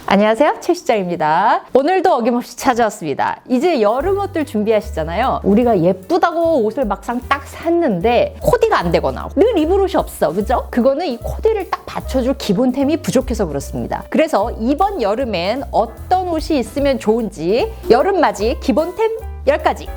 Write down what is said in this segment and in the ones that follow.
안녕하세요, 최 실장입니다. 오늘도 어김없이 찾아왔습니다. 이제 여름 옷들 준비하시잖아요. 우리가 예쁘다고 옷을 막상 딱 샀는데 코디가 안 되거나 늘 입을 옷이 없어, 그죠? 그거는 이 코디를 딱 받쳐줄 기본템이 부족해서 그렇습니다. 그래서 이번 여름엔 어떤 옷이 있으면 좋은지 여름맞이 기본템 10가지.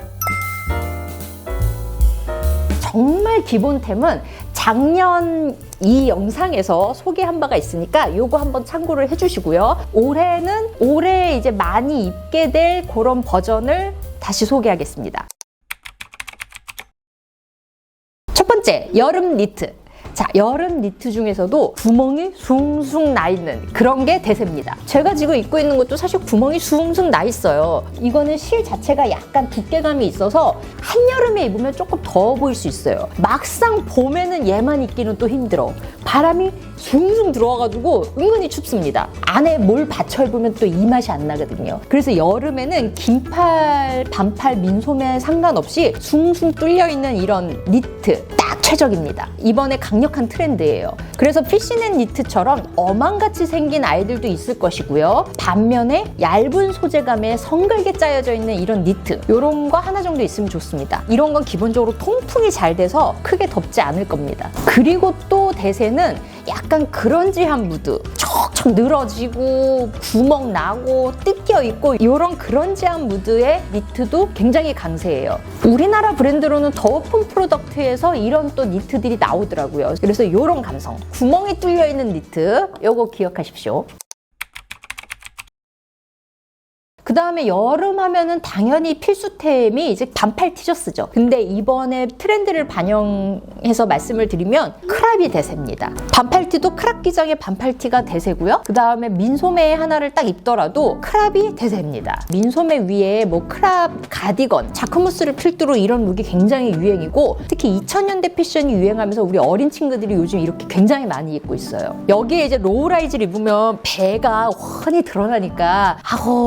정말 기본템은 작년 이 영상에서 소개한 바가 있으니까 요거 한번 참고를 해주시고요. 올해는 올해 이제 많이 입게 될 그런 버전을 다시 소개하겠습니다. 첫 번째, 여름 니트. 자, 여름 니트 중에서도 구멍이 숭숭 나 있는 그런 게 대세입니다. 제가 지금 입고 있는 것도 사실 구멍이 숭숭 나 있어요. 이거는 실 자체가 약간 두께감이 있어서 한여름에 입으면 조금 더워 보일 수 있어요. 막상 봄에는 얘만 입기는 또 힘들어. 바람이 숭숭 들어와가지고 은근히 춥습니다. 안에 뭘 받쳐 입으면 또 이 맛이 안 나거든요. 그래서 여름에는 긴팔, 반팔, 민소매 상관없이 숭숭 뚫려 있는 이런 니트 딱 최적입니다. 이번에 강력한 트렌드예요. 그래서 피시넷 니트처럼 어망같이 생긴 아이들도 있을 것이고요. 반면에 얇은 소재감에 성글게 짜여져 있는 이런 니트, 이런 거 하나 정도 있으면 좋습니다. 이런 건 기본적으로 통풍이 잘 돼서 크게 덥지 않을 겁니다. 그리고 또 대세는 약간 그런지한 무드, 척척 늘어지고 구멍 나고 뜯겨 있고 이런 그런지한 무드의 니트도 굉장히 강세예요. 우리나라 브랜드로는 더 오픈 프로덕트에서 이런 또 니트들이 나오더라고요. 그래서 이런 감성, 구멍이 뚫려 있는 니트, 요거 기억하십시오. 그 다음에 여름 하면은 당연히 필수템이 이제 반팔 티셔츠죠. 근데 이번에 트렌드를 반영해서 말씀을 드리면 크랍이 대세입니다. 반팔티도 크랍 기장의 반팔티가 대세고요. 그 다음에 민소매 하나를 딱 입더라도 크랍이 대세입니다. 민소매 위에 뭐 크랍 가디건, 자크무스를 필두로 이런 룩이 굉장히 유행이고, 특히 2000년대 패션이 유행하면서 우리 어린 친구들이 요즘 이렇게 굉장히 많이 입고 있어요. 여기에 이제 로우라이즈를 입으면 배가 훤히 드러나니까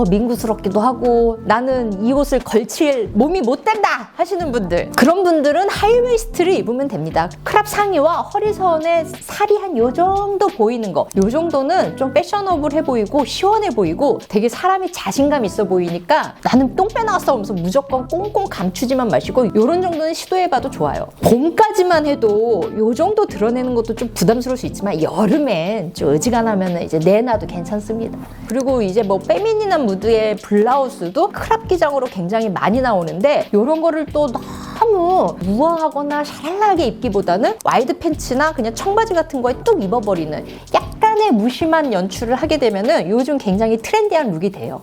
민구스러워 기도 하고 나는 이 옷을 걸칠 몸이 못 된다 하시는 분들, 그런 분들은 하이웨이스트를 입으면 됩니다. 크랍 상의와 허리선에 살이 한 요 정도 보이는 거, 요 정도는 좀 패셔너블해 보이고 시원해 보이고 되게 사람이 자신감 있어 보이니까 나는 똥 빼나왔어 하면서 무조건 꽁꽁 감추지만 마시고 요런 정도는 시도해봐도 좋아요. 봄까지만 해도 요 정도 드러내는 것도 좀 부담스러울 수 있지만 여름엔 좀 어지간하면 이제 내놔도 괜찮습니다. 그리고 이제 뭐 페미닌한 무드의 블라우스도 크랍 기장으로 굉장히 많이 나오는데 이런 거를 또 너무 우아하거나 샤랄라하게 입기보다는 와이드 팬츠나 그냥 청바지 같은 거에 뚝 입어버리는 약간의 무심한 연출을 하게 되면은 요즘 굉장히 트렌디한 룩이 돼요.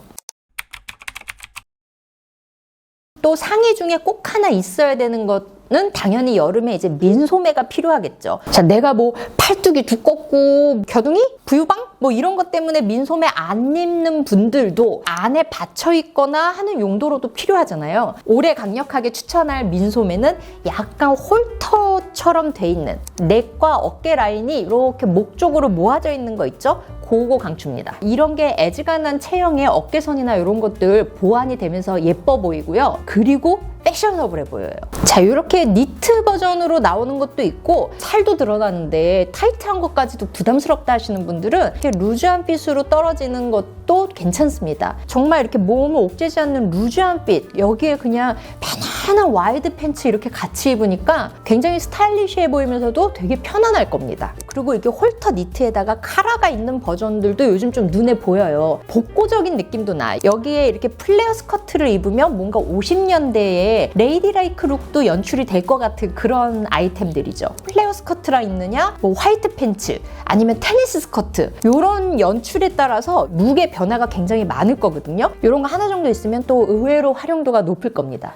또 상의 중에 꼭 하나 있어야 되는 것은 당연히 여름에 이제 민소매가 필요하겠죠. 자, 내가 뭐 팔뚝이 두껍고 겨둥이 부유방 뭐 이런 것 때문에 민소매 안 입는 분들도 안에 받쳐 있거나 하는 용도로도 필요하잖아요. 올해 강력하게 추천할 민소매는 약간 홀터처럼 돼 있는, 넥과 어깨 라인이 이렇게 목 쪽으로 모아져 있는 거 있죠? 그거 강추입니다. 이런 게 애지간한 체형의 어깨선이나 이런 것들 보완이 되면서 예뻐 보이고요. 그리고 패셔너블해 보여요. 자, 이렇게 니트 버전으로 나오는 것도 있고 살도 드러나는데 타이트한 것까지도 부담스럽다 하시는 분들은 이렇게 루즈한 핏으로 떨어지는 것도 괜찮습니다. 정말 이렇게 몸을 옥죄지 않는 루즈한 핏, 여기에 그냥 편안한 와이드 팬츠 이렇게 같이 입으니까 굉장히 스타일리시해 보이면서도 되게 편안할 겁니다. 그리고 이게 홀터 니트에다가 카라가 있는 버전들도 요즘 좀 눈에 보여요. 복고적인 느낌도 나요. 여기에 이렇게 플레어 스커트를 입으면 뭔가 50년대에 레이디라이크 룩도 연출이 될 것 같은 그런 아이템들이죠. 플레어 스커트라 있느냐, 뭐 화이트 팬츠, 아니면 테니스 스커트, 이런 연출에 따라서 룩의 변화가 굉장히 많을 거거든요. 이런 거 하나 정도 있으면 또 의외로 활용도가 높을 겁니다.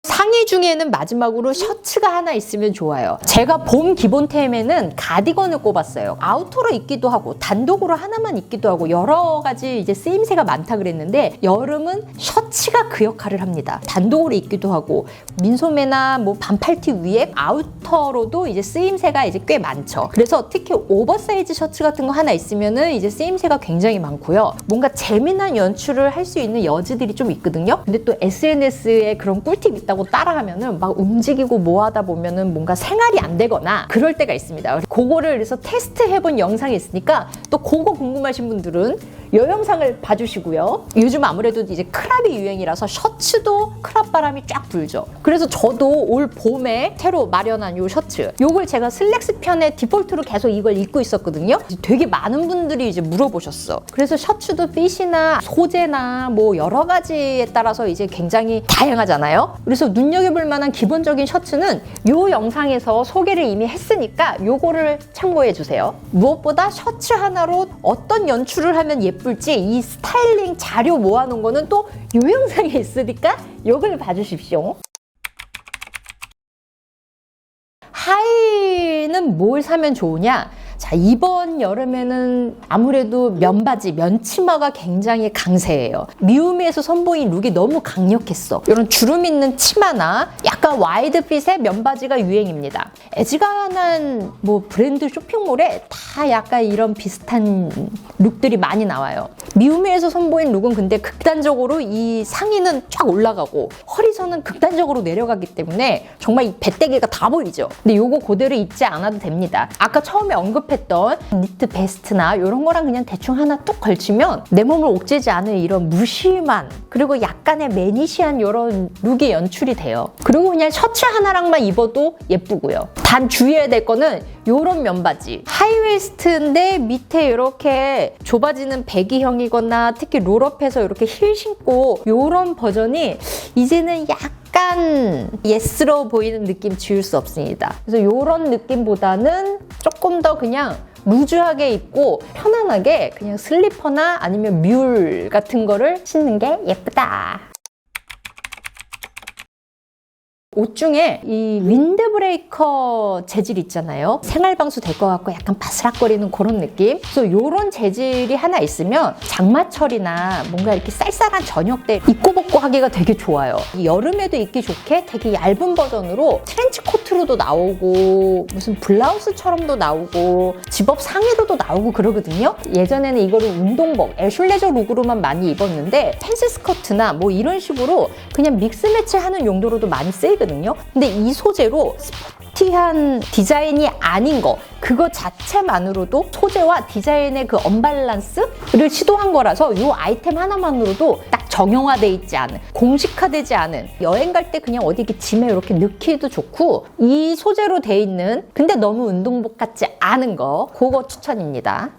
상의 중에는 마지막으로 셔츠가 하나 있으면 좋아요. 제가 봄 기본템에는 가디건을 꼽았어요. 아우터로 입기도 하고 단독으로 하나만 입기도 하고 여러 가지 이제 쓰임새가 많다 그랬는데 여름은 셔츠가 그 역할을 합니다. 단독으로 입기도 하고 민소매나 뭐 반팔티 위에 아우터로도 이제 쓰임새가 이제 꽤 많죠. 그래서 특히 오버사이즈 셔츠 같은 거 하나 있으면은 이제 쓰임새가 굉장히 많고요. 뭔가 재미난 연출을 할 수 있는 여지들이 좀 있거든요. 근데 또 SNS에 그런 꿀팁 있다고 따라 하면은 막 움직이고 뭐 하다 보면은 뭔가 생활이 안 되거나 그럴 때가 있습니다. 그거를 그래서 테스트해본 영상이 있으니까 또 그거 궁금하신 분들은 이 영상을 봐주시고요. 요즘 아무래도 이제 크랍이 유행이라서 셔츠도 크랍 바람이 쫙 불죠. 그래서 저도 올 봄에 새로 마련한 요 셔츠, 요걸 제가 슬랙스 편에 디폴트로 계속 이걸 입고 있었거든요. 되게 많은 분들이 이제 물어보셨어. 그래서 셔츠도 핏이나 소재나 뭐 여러 가지에 따라서 이제 굉장히 다양하잖아요. 그래서 눈여겨볼 만한 기본적인 셔츠는 요 영상에서 소개를 이미 했으니까 요거를 참고해 주세요. 무엇보다 셔츠 하나로 어떤 연출을 하면 예쁠지 이 스타일링 자료 모아놓은 거는 또 요 영상에 있으니까 요걸 봐주십시오. 하의는 뭘 사면 좋으냐? 자, 이번 여름에는 아무래도 면바지, 면치마가 굉장히 강세예요. 미우미에서 선보인 룩이 너무 강력했어. 이런 주름 있는 치마나 약간 와이드핏의 면바지가 유행입니다. 애지간한 뭐 브랜드 쇼핑몰에 다 약간 이런 비슷한 룩들이 많이 나와요. 미우미에서 선보인 룩은 근데 극단적으로 이 상의는 쫙 올라가고 허리선은 극단적으로 내려가기 때문에 정말 이 배때기가 다 보이죠. 근데 요거 그대로 입지 않아도 됩니다. 아까 처음에 언급했던 니트 베스트나 이런 거랑 그냥 대충 하나 뚝 걸치면 내 몸을 옥죄지 않은 이런 무심한 그리고 약간의 매니시한 이런 룩이 연출이 돼요. 그리고 그냥 셔츠 하나랑만 입어도 예쁘고요. 단 주의해야 될 거는 이런 면바지, 하이웨스트인데 밑에 이렇게 좁아지는 배기형이거나 특히 롤업해서 이렇게 힐 신고 이런 버전이 이제는 약간 예스러워 보이는 느낌 지울 수 없습니다. 그래서 이런 느낌보다는 조금 더 그냥 루즈하게 입고 편안하게 그냥 슬리퍼나 아니면 뮬 같은 거를 신는 게 예쁘다. 옷 중에 이 윈드브레이커 재질 있잖아요. 생활방수 될 것 같고 약간 바스락거리는 그런 느낌. 그래서 이런 재질이 하나 있으면 장마철이나 뭔가 이렇게 쌀쌀한 저녁 때 입고 벗고 하기가 되게 좋아요. 여름에도 입기 좋게 되게 얇은 버전으로 트렌치 코트로도 나오고 무슨 블라우스처럼도 나오고 집업 상의로도 나오고 그러거든요. 예전에는 이거를 운동복, 애슐레저 룩으로만 많이 입었는데 팬시 스커트나 뭐 이런 식으로 그냥 믹스 매치 하는 용도로도 많이 쓰이거든요. 근데 이 소재로 스포티한 디자인이 아닌 거 그거 자체만으로도 소재와 디자인의 그 언밸런스를 시도한 거라서 이 아이템 하나만으로도 딱 정형화돼 있지 않은 공식화되지 않은 여행 갈 때 그냥 어디 이렇게 짐에 이렇게 넣기도 좋고 이 소재로 돼 있는 근데 너무 운동복 같지 않은 거 그거 추천입니다.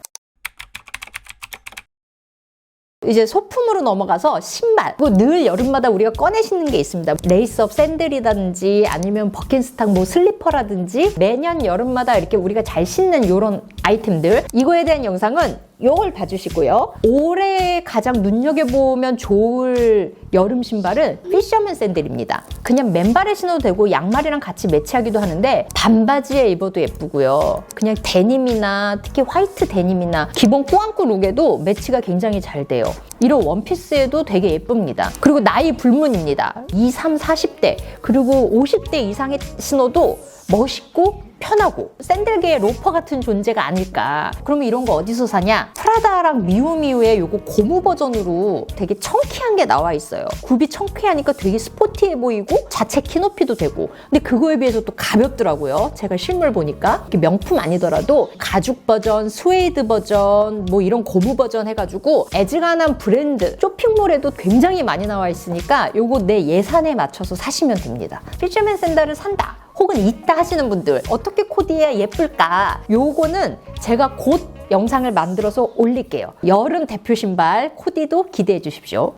이제 소품으로 넘어가서 신발. 늘 여름마다 우리가 꺼내 신는 게 있습니다. 레이스업 샌들이라든지 아니면 버킨스탁 뭐 슬리퍼라든지 매년 여름마다 이렇게 우리가 잘 신는 이런 아이템들. 이거에 대한 영상은 이걸 봐주시고요. 올해 가장 눈여겨보면 좋을 여름 신발은 피셔맨 샌들입니다. 그냥 맨발에 신어도 되고 양말이랑 같이 매치하기도 하는데 반바지에 입어도 예쁘고요. 그냥 데님이나 특히 화이트 데님이나 기본 꾸안꾸 룩에도 매치가 굉장히 잘 돼요. 이런 원피스에도 되게 예쁩니다. 그리고 나이 불문입니다. 20, 30, 40대 그리고 50대 이상에 신어도 멋있고 편하고 샌들계의 로퍼 같은 존재가 아닐까. 그러면 이런 거 어디서 사냐? 프라다랑 미우미우의 요거 고무 버전으로 되게 청키한 게 나와 있어요. 굽이 청키하니까 되게 스포티해 보이고 자체 키높이도 되고 근데 그거에 비해서 또 가볍더라고요. 제가 실물 보니까 명품 아니더라도 가죽 버전, 스웨이드 버전 뭐 이런 고무 버전 해가지고 애지간한 브랜드 쇼핑몰에도 굉장히 많이 나와 있으니까 요거 내 예산에 맞춰서 사시면 됩니다. 피셔맨 샌들을 산다 혹은 있다 하시는 분들 어떻게 코디해야 예쁠까? 요거는 제가 곧 영상을 만들어서 올릴게요. 여름 대표 신발 코디도 기대해 주십시오.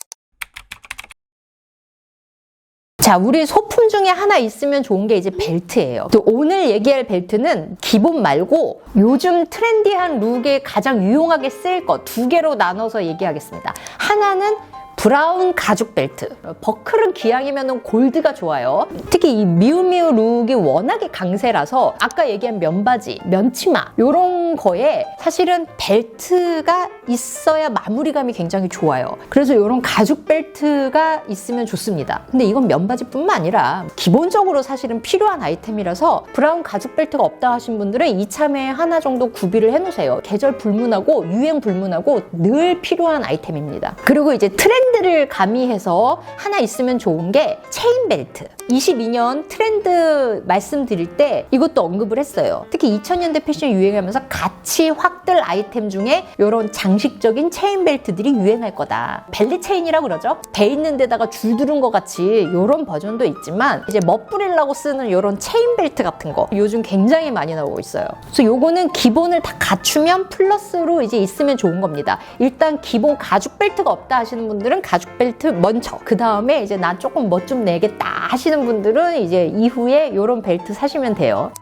자, 우리 소품 중에 하나 있으면 좋은 게 이제 벨트예요. 또 오늘 얘기할 벨트는 기본 말고 요즘 트렌디한 룩에 가장 유용하게 쓰일 것 두 개로 나눠서 얘기하겠습니다. 하나는 브라운 가죽 벨트. 버클은 기왕이면 골드가 좋아요. 특히 이 미우미우 룩이 워낙에 강세라서 아까 얘기한 면바지, 면치마 이런 거에 사실은 벨트가 있어야 마무리감이 굉장히 좋아요. 그래서 이런 가죽 벨트가 있으면 좋습니다. 근데 이건 면바지뿐만 아니라 기본적으로 사실은 필요한 아이템이라서 브라운 가죽 벨트가 없다 하신 분들은 이참에 하나 정도 구비를 해놓으세요. 계절 불문하고 유행 불문하고 늘 필요한 아이템입니다. 그리고 이제 트렌디 트렌드를 가미해서 하나 있으면 좋은 게 체인벨트. 22년 트렌드 말씀드릴 때 이것도 언급을 했어요. 특히 2000년대 패션 유행하면서 같이 확 뜰 아이템 중에 이런 장식적인 체인벨트들이 유행할 거다. 벨리 체인이라고 그러죠. 배 있는 데다가 줄 두른 것 같이 이런 버전도 있지만 이제 멋부리려고 쓰는 이런 체인벨트 같은 거 요즘 굉장히 많이 나오고 있어요. 그래서 요거는 기본을 다 갖추면 플러스로 이제 있으면 좋은 겁니다. 일단 기본 가죽 벨트가 없다 하시는 분들은 가죽 벨트 먼저, 그 다음에 이제 나 조금 멋 좀 내겠다 하시는 분들은 이제 이후에 이런 벨트 사시면 돼요.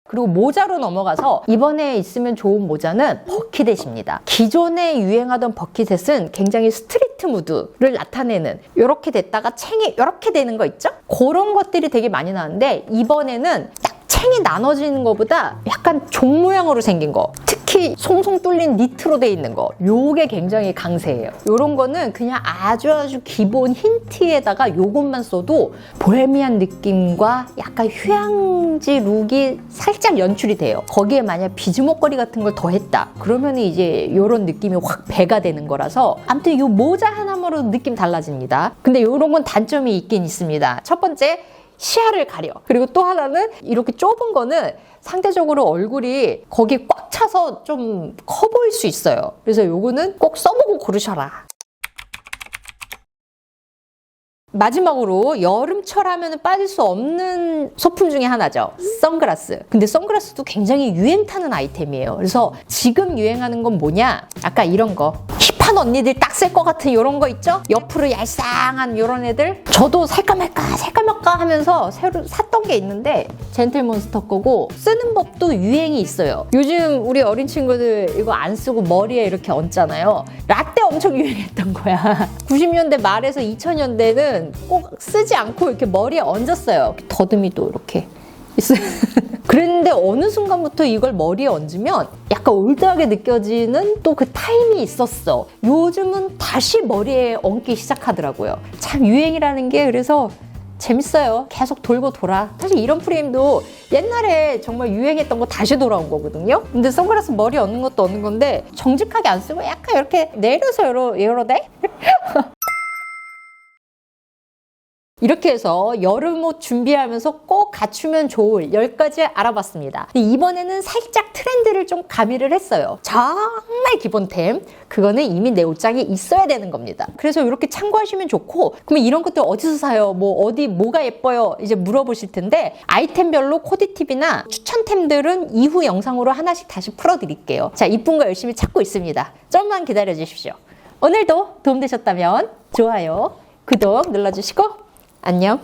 그리고 모자로 넘어가서 이번에 있으면 좋은 모자는 버킷햇입니다. 기존에 유행하던 버킷햇은 굉장히 스트리트 무드를 나타내는, 이렇게 됐다가 챙이 이렇게 되는 거 있죠? 그런 것들이 되게 많이 나왔는데 이번에는 딱 챙이 나눠지는 것보다 약간 종 모양으로 생긴 거, 특히 송송 뚫린 니트로 돼 있는 거, 요게 굉장히 강세예요. 요런 거는 그냥 아주 기본 흰 티에다가 요것만 써도 보헤미안 느낌과 약간 휴양지 룩이 살짝 연출이 돼요. 거기에 만약 비즈목걸이 같은 걸 더했다 그러면 이제 요런 느낌이 확 배가 되는 거라서, 아무튼 요 모자 하나만으로도 느낌 달라집니다. 근데 요런 건 단점이 있긴 있습니다. 첫 번째, 시야를 가려. 그리고 또 하나는 이렇게 좁은 거는 상대적으로 얼굴이 거기 꽉 차서 좀 커 보일 수 있어요. 그래서 요거는 꼭 써보고 고르셔라. 마지막으로 여름철 하면 빠질 수 없는 소품 중에 하나죠. 선글라스. 근데 선글라스도 굉장히 유행 타는 아이템이에요. 그래서 지금 유행하는 건 뭐냐? 아까 이런 거. 힙한 언니들 딱 쓸 것 같은 이런 거 있죠? 옆으로 얄쌍한 이런 애들. 저도 살까 말까 하면서 새로 샀던 게 있는데 젠틀몬스터 거고, 쓰는 법도 유행이 있어요. 요즘 우리 어린 친구들 이거 안 쓰고 머리에 이렇게 얹잖아요. 라떼 엄청 유행했던 거야. 90년대 말에서 2000년대는 꼭 쓰지 않고 이렇게 머리에 얹었어요. 더듬이도 이렇게 있어요. 그랬는데 어느 순간부터 이걸 머리에 얹으면 약간 올드하게 느껴지는 또 그 타임이 있었어. 요즘은 다시 머리에 얹기 시작하더라고요. 참 유행이라는 게 그래서 재밌어요. 계속 돌고 돌아. 사실 이런 프레임도 옛날에 정말 유행했던 거 다시 돌아온 거거든요. 근데 선글라스 머리에 얹는 것도 얹는 건데 정직하게 안 쓰고 약간 이렇게 내려서 요러대? 이렇게 해서 여름옷 준비하면서 꼭 갖추면 좋을 10가지 알아봤습니다. 이번에는 살짝 트렌드를 좀 가미를 했어요. 정말 기본템, 그거는 이미 내 옷장에 있어야 되는 겁니다. 그래서 이렇게 참고하시면 좋고, 그러면 이런 것들 어디서 사요? 뭐 어디 뭐가 예뻐요? 이제 물어보실 텐데 아이템별로 코디 팁이나 추천템들은 이후 영상으로 하나씩 다시 풀어드릴게요. 자, 이쁜 거 열심히 찾고 있습니다. 좀만 기다려 주십시오. 오늘도 도움되셨다면 좋아요, 구독 눌러주시고 안녕.